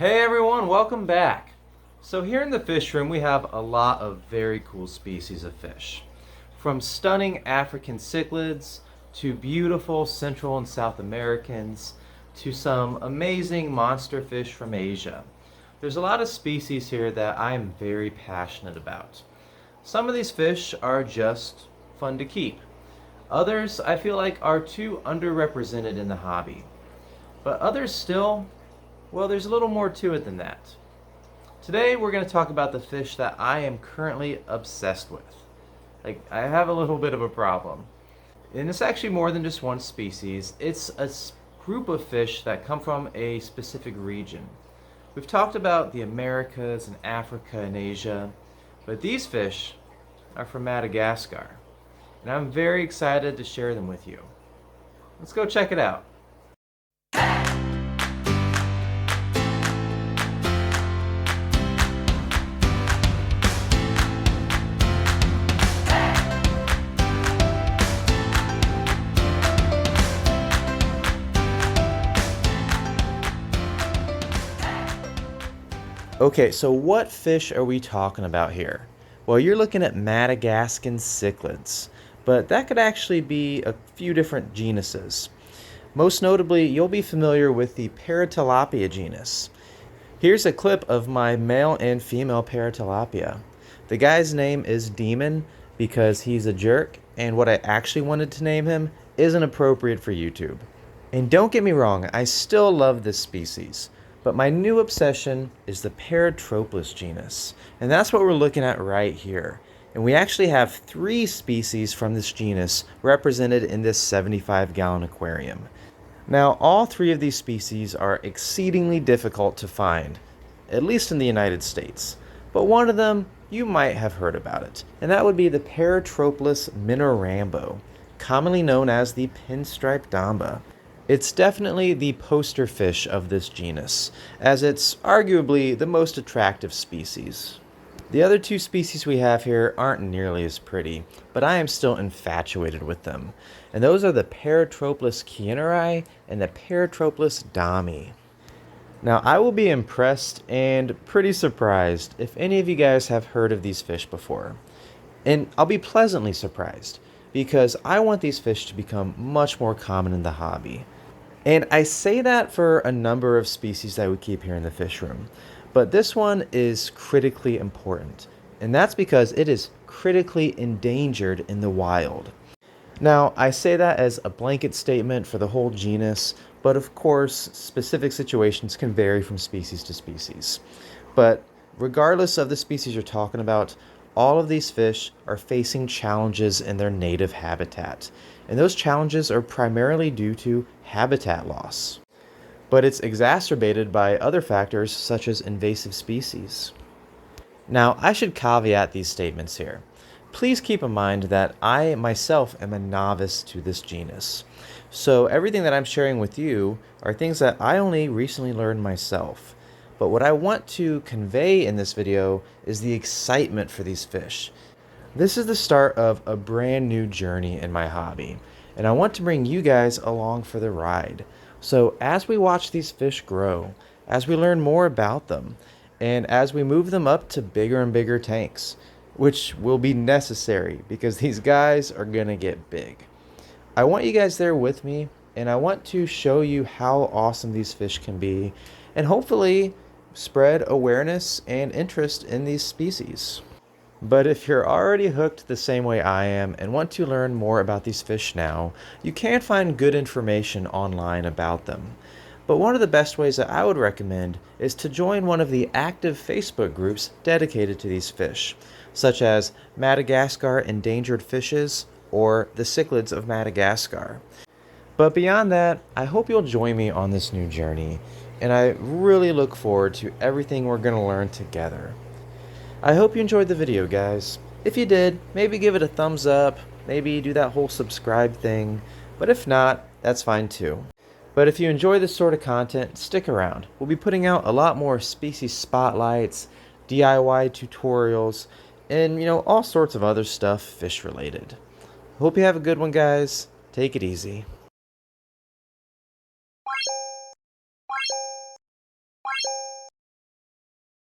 Hey everyone, welcome back. So here in the fish room we have a lot of very cool species of fish. From stunning African cichlids to beautiful Central and South Americans to some amazing monster fish from Asia. There's a lot of species here that I am very passionate about. Some of these fish are just fun to keep. Others I feel like are too underrepresented in the hobby. But others still, well, there's a little more to it than that. Today we're going to talk about the fish that I am currently obsessed with. I have a little bit of a problem. And it's actually more than just one species. It's a group of fish that come from a specific region. We've talked about the Americas and Africa and Asia, but these fish are from Madagascar. And I'm very excited to share them with you. Let's go check it out. Okay, so what fish are we talking about here? Well, you're looking at Madagascan cichlids, but that could actually be a few different genuses. Most notably, you'll be familiar with the Paratilapia genus. Here's a clip of my male and female Paratilapia. The guy's name is Demon because he's a jerk, and what I actually wanted to name him isn't appropriate for YouTube. And don't get me wrong, I still love this species. But my new obsession is the Paratroplus genus, and that's what we're looking at right here. And we actually have 3 species from this genus represented in this 75-gallon aquarium. Now, all 3 of these species are exceedingly difficult to find, at least in the United States. But one of them, you might have heard about it, and that would be the Paratroplus minorambo, commonly known as the pinstripe damba. It's definitely the poster fish of this genus, as it's arguably the most attractive species. The other 2 species we have here aren't nearly as pretty, but I am still infatuated with them. And those are the Paratroplus kienneri and the Paratroplus dami. Now, I will be impressed and pretty surprised if any of you guys have heard of these fish before. And I'll be pleasantly surprised, because I want these fish to become much more common in the hobby. And I say that for a number of species that we keep here in the fish room, but this one is critically important, and that's because it is critically endangered in the wild. Now, I say that as a blanket statement for the whole genus, but of course, specific situations can vary from species to species. But regardless of the species you're talking about, all of these fish are facing challenges in their native habitat, and those challenges are primarily due to habitat loss. But it's exacerbated by other factors such as invasive species. Now, I should caveat these statements here. Please keep in mind that I myself am a novice to this genus, so everything that I'm sharing with you are things that I only recently learned myself. But what I want to convey in this video is the excitement for these fish. This is the start of a brand new journey in my hobby, and I want to bring you guys along for the ride. So as we watch these fish grow, as we learn more about them, and as we move them up to bigger and bigger tanks, which will be necessary because these guys are gonna get big. I want you guys there with me, and I want to show you how awesome these fish can be, and hopefully spread awareness and interest in these species. But if you're already hooked the same way I am and want to learn more about these fish now, you can find good information online about them. But one of the best ways that I would recommend is to join one of the active Facebook groups dedicated to these fish, such as Madagascar Endangered Fishes or the Cichlids of Madagascar. But beyond that, I hope you'll join me on this new journey, and I really look forward to everything we're going to learn together. I hope you enjoyed the video, guys. If you did, maybe give it a thumbs up, maybe do that whole subscribe thing, but if not, that's fine too. But if you enjoy this sort of content, stick around. We'll be putting out a lot more species spotlights, DIY tutorials, and all sorts of other stuff fish related. Hope you have a good one, guys. Take it easy.